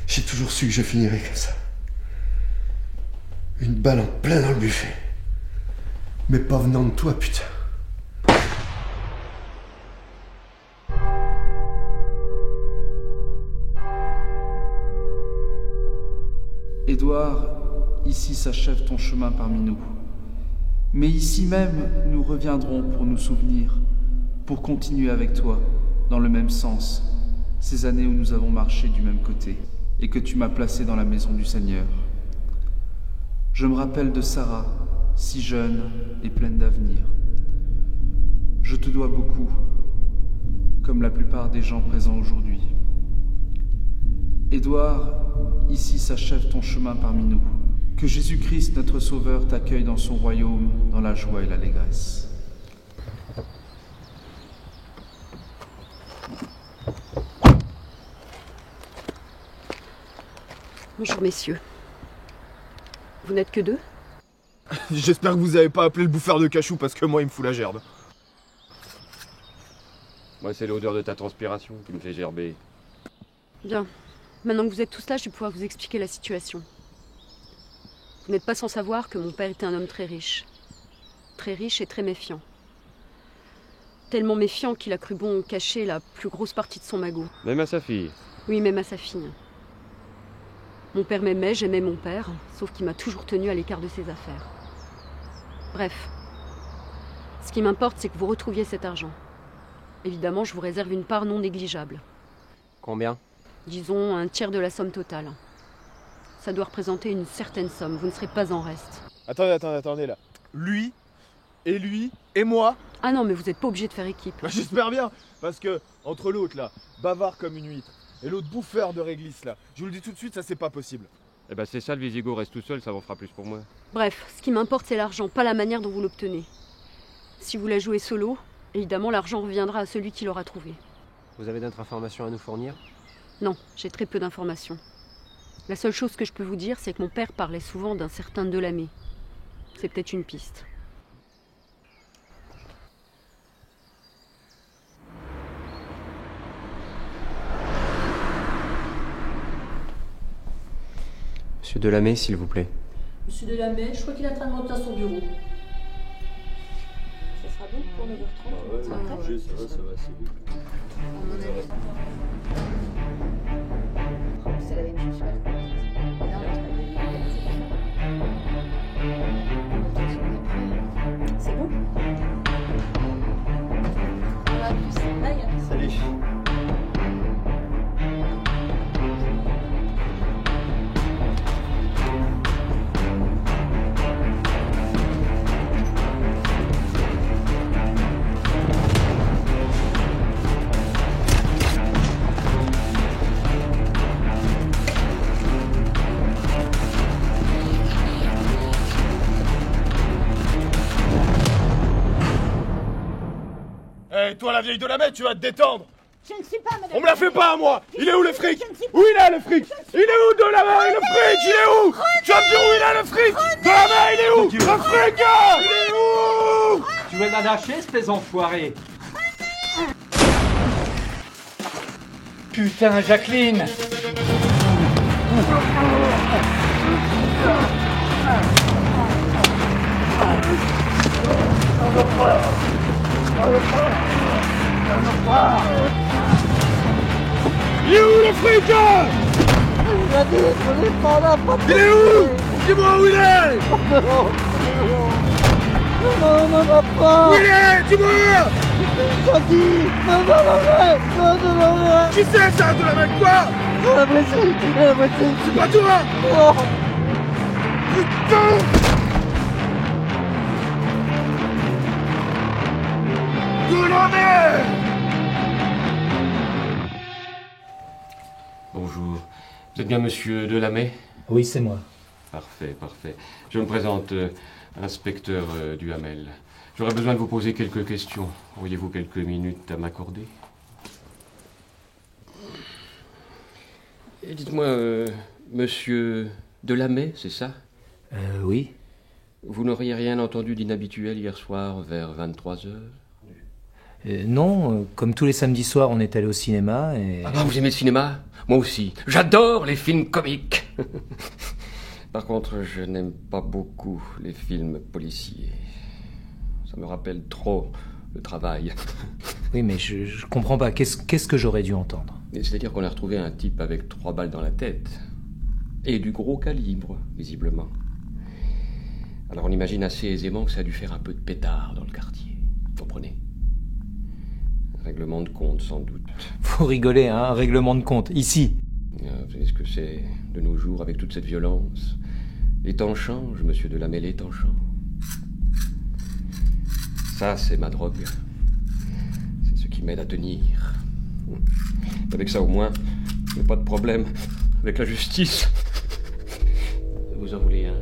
J'ai toujours su que je finirais comme ça. Une balle en plein dans le buffet. Mais pas venant de toi, putain. Édouard, ici s'achève ton chemin parmi nous. Mais ici même, nous reviendrons pour nous souvenir, pour continuer avec toi, dans le même sens, ces années où nous avons marché du même côté, et que tu m'as placé dans la maison du Seigneur. Je me rappelle de Sarah, si jeune et pleine d'avenir. Je te dois beaucoup, comme la plupart des gens présents aujourd'hui. Édouard, ici s'achève ton chemin parmi nous. Que Jésus-Christ, notre Sauveur, t'accueille dans son royaume, dans la joie et l'allégresse. Bonjour messieurs. Vous n'êtes que deux? J'espère que vous avez pas appelé le bouffeur de cachou parce que moi il me fout la gerbe. Moi c'est l'odeur de ta transpiration qui me fait gerber. Bien. Maintenant que vous êtes tous là, je vais pouvoir vous expliquer la situation. Vous n'êtes pas sans savoir que mon père était un homme très riche. Très riche et très méfiant. Tellement méfiant qu'il a cru bon cacher la plus grosse partie de son magot. Même à sa fille. Oui, même à sa fille. Mon père m'aimait, j'aimais mon père, sauf qu'il m'a toujours tenu à l'écart de ses affaires. Bref. Ce qui m'importe, c'est que vous retrouviez cet argent. Évidemment, je vous réserve une part non négligeable. Combien ? Disons un tiers de la somme totale. Ça doit représenter une certaine somme, vous ne serez pas en reste. Attendez là. Lui et moi. Ah non, mais vous n'êtes pas obligé de faire équipe. Bah, j'espère bien, parce que entre l'autre là, bavard comme une huître, et l'autre bouffeur de réglisse là, je vous le dis tout de suite, ça c'est pas possible. Eh ben c'est ça, le Visigoth reste tout seul, ça en fera plus pour moi. Bref, ce qui m'importe c'est l'argent, pas la manière dont vous l'obtenez. Si vous la jouez solo, évidemment l'argent reviendra à celui qui l'aura trouvé. Vous avez d'autres informations à nous fournir ? Non, j'ai très peu d'informations. La seule chose que je peux vous dire, c'est que mon père parlait souvent d'un certain Delamay. C'est peut-être une piste. Monsieur Delamay, s'il vous plaît. Monsieur Delamay, je crois qu'il est en train de monter à son bureau. Ça sera bon pour 9h30 ça va assez vite. C'est la même chose. C'est bon? À plus. Bye. Salut. Eh, toi la vieille Delamay, tu vas te détendre. Je ne suis pas madame. On me la fait pas à moi. Il est où le fric? Où il est le fric? Il est où Delamay? Le fric, il est où? Tu vas me dire où il est le fric? Delamay, il est où? Le fric, il est où? Tu veux la lâcher, espèce enfoiré? Putain, Jacqueline! Il est où le fric? Il est où? Dis-moi où il est! Où il est? Dis-moi! Qui c'est ça, Delamay? Quoi? C'est pas toi! Putain! Delamay! Bonjour. Vous êtes bien monsieur Delamay? Oui, c'est moi. Parfait. Je me présente, inspecteur du Hamel. J'aurais besoin de vous poser quelques questions. Auriez-vous quelques minutes à m'accorder? Et dites-moi, monsieur Delamay, c'est ça? Oui. Vous n'auriez rien entendu d'inhabituel hier soir vers 23h? Non, comme tous les samedis soirs, on est allé au cinéma et... Ah, vous aimez le cinéma? Moi aussi, j'adore les films comiques. Par contre, je n'aime pas beaucoup les films policiers. Ça me rappelle trop le travail. Oui, mais je comprends pas. Qu'est-ce que j'aurais dû entendre? C'est-à-dire qu'on a retrouvé un type avec 3 balles dans la tête. Et du gros calibre, visiblement. Alors on imagine assez aisément que ça a dû faire un peu de pétard dans le quartier. Vous comprenez? Un règlement de compte, sans doute. Faut rigoler, hein, un règlement de compte. Ici. Vous savez ce que c'est de nos jours avec toute cette violence? Les temps changent, monsieur Delamay, les temps changent. Ça, c'est ma drogue. C'est ce qui m'aide à tenir. Avec ça, au moins, je n'ai pas de problème avec la justice. Vous en voulez un?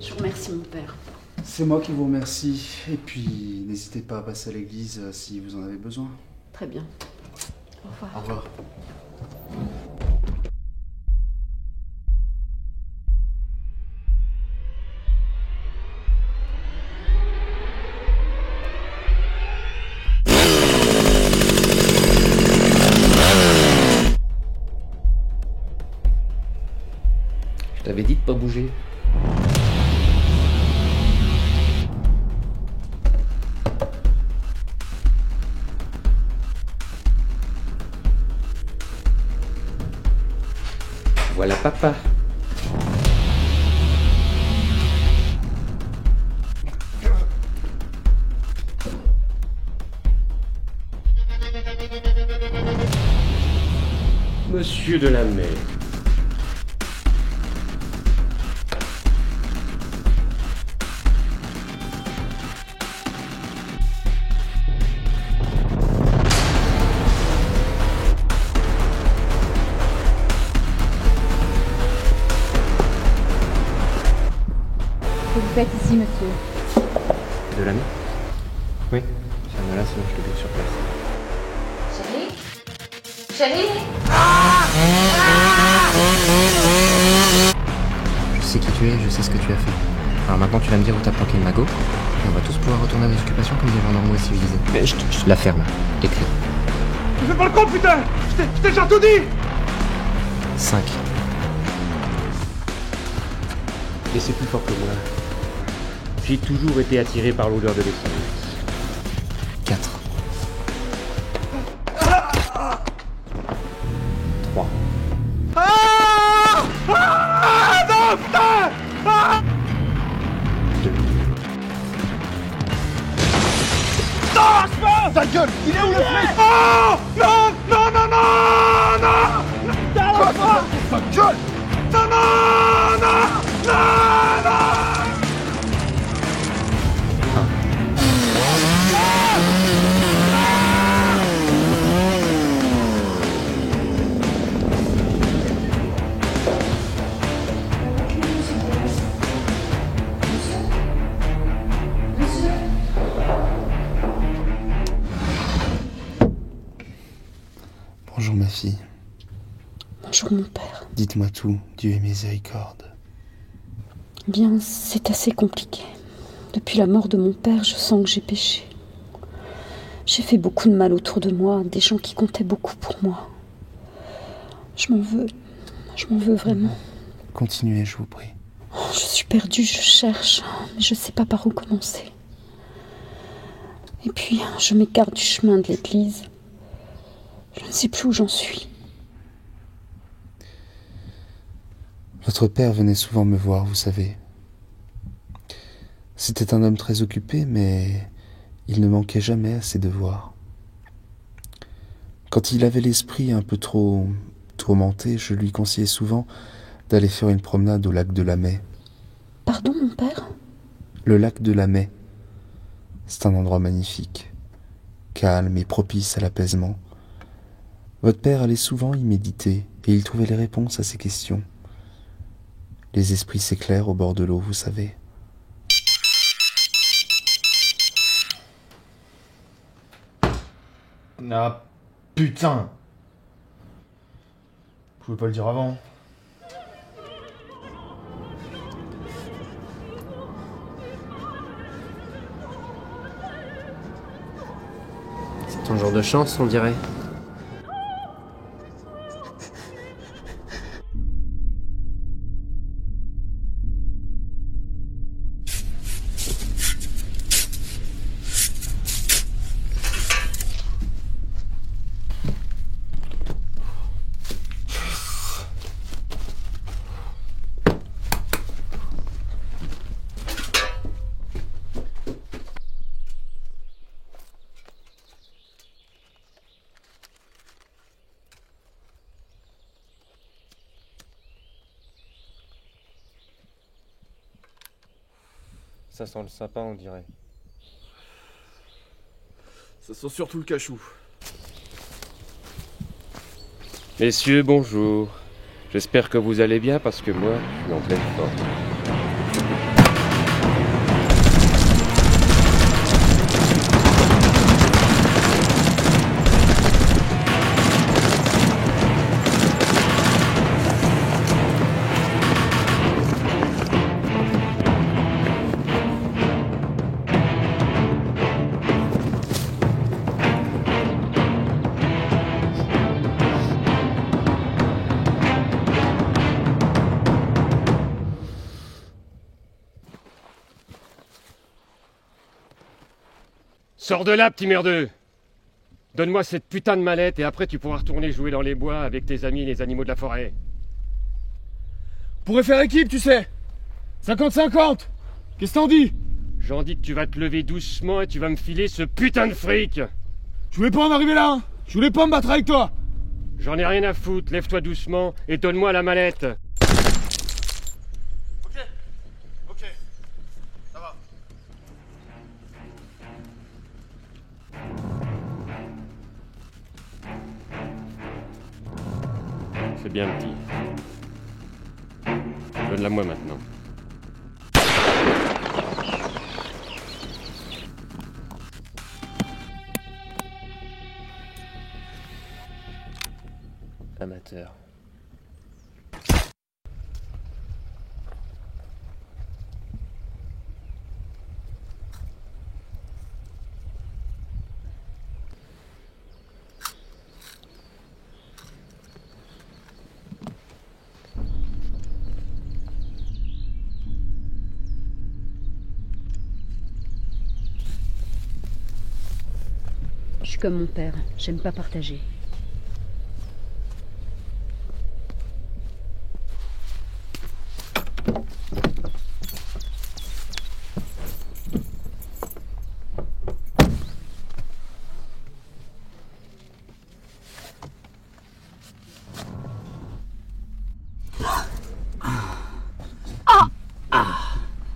Je vous remercie, mon père. C'est moi qui vous remercie. Et puis, n'hésitez pas à passer à l'église si vous en avez besoin. Très bien. Au revoir. Au revoir. Je t'avais dit de pas bouger. Voilà papa. Monsieur Delamay. Que vous faites ici, monsieur? Delamay? Oui, ça me lasse, sinon je te bute sur place. Chérie? Chérie? Je sais qui tu es, je sais ce que tu as fait. Alors maintenant tu vas me dire où t'as planqué le magot, et on va tous pouvoir retourner à nos occupations comme des gens normaux et civilisés. Mais je la ferme, écris. Tu fais pas le con, putain! Je t'ai déjà tout dit! 5. Et c'est plus fort que moi. J'ai toujours été attiré par l'odeur de l'essence. 4. 3. Non, putain! 2. Non, je pense! Ta gueule! Il est où le fric? Oh! Non! Non, non, non! Non! Ta gueule! Non, non! Non! Non! Non! Bonjour ma fille. Bonjour, mon père. Dites-moi tout, Dieu ait miséricorde. Eh bien, c'est assez compliqué. Depuis la mort de mon père, je sens que j'ai péché. J'ai fait beaucoup de mal autour de moi, des gens qui comptaient beaucoup pour moi. Je m'en veux vraiment. Continuez, je vous prie. Je suis perdue, je cherche, mais je ne sais pas par où commencer. Et puis, je m'écarte du chemin de l'église. Je ne sais plus où j'en suis. Votre père venait souvent me voir, vous savez. C'était un homme très occupé, mais il ne manquait jamais à ses devoirs. Quand il avait l'esprit un peu trop tourmenté, je lui conseillais souvent d'aller faire une promenade au lac de la Mai. Pardon, mon père? Le lac de la Mai. C'est un endroit magnifique, calme et propice à l'apaisement. Votre père allait souvent y méditer et il trouvait les réponses à ses questions. Les esprits s'éclairent au bord de l'eau, vous savez. Ah, putain! Vous pouvez pas le dire avant. Ton jour de chance, on dirait. Ça sent le sapin, on dirait. Ça sent surtout le cachou. Messieurs, bonjour. J'espère que vous allez bien parce que moi, je suis en pleine forme. Sors de là, petit merdeux! Donne-moi cette putain de mallette et après tu pourras retourner jouer dans les bois avec tes amis les animaux de la forêt. On pourrait faire équipe, tu sais. 50-50. Qu'est-ce que t'en dis? J'en dis que tu vas te lever doucement et tu vas me filer ce putain de fric! Je voulais pas en arriver là, hein. Je voulais pas me battre avec toi. J'en ai rien à foutre, lève-toi doucement et donne-moi la mallette. Ok, ça va. C'est bien petit. Donne-la moi maintenant. Amateur. Je suis comme mon père, j'aime pas partager.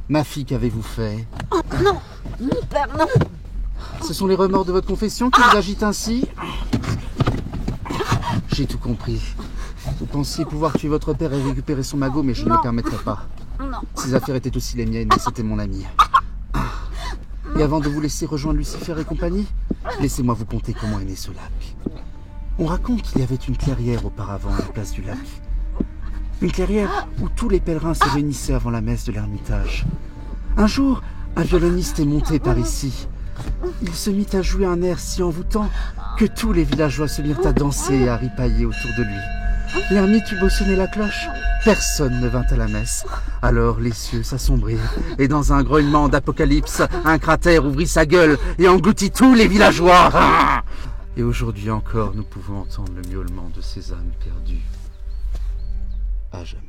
Ma fille, qu'avez-vous fait? Oh non! Mon père, non! Ce sont les remords de votre confession qui vous agitent ainsi? J'ai tout compris. Vous pensiez pouvoir tuer votre père et récupérer son magot, mais je ne le permettrai pas. Non. Ces affaires étaient aussi les miennes, mais c'était mon ami. Et avant de vous laisser rejoindre Lucifer et compagnie, laissez-moi vous conter comment est né ce lac. On raconte qu'il y avait une clairière auparavant à la place du lac. Une clairière où tous les pèlerins se réunissaient avant la messe de l'Ermitage. Un jour, un violoniste est monté par ici. Il se mit à jouer un air si envoûtant que tous les villageois se mirent à danser et à ripailler autour de lui. L'ermite eut beau sonner la cloche, personne ne vint à la messe. Alors les cieux s'assombrirent, et dans un grognement d'apocalypse, un cratère ouvrit sa gueule et engloutit tous les villageois. Et aujourd'hui encore, nous pouvons entendre le miaulement de ces âmes perdues. À jamais.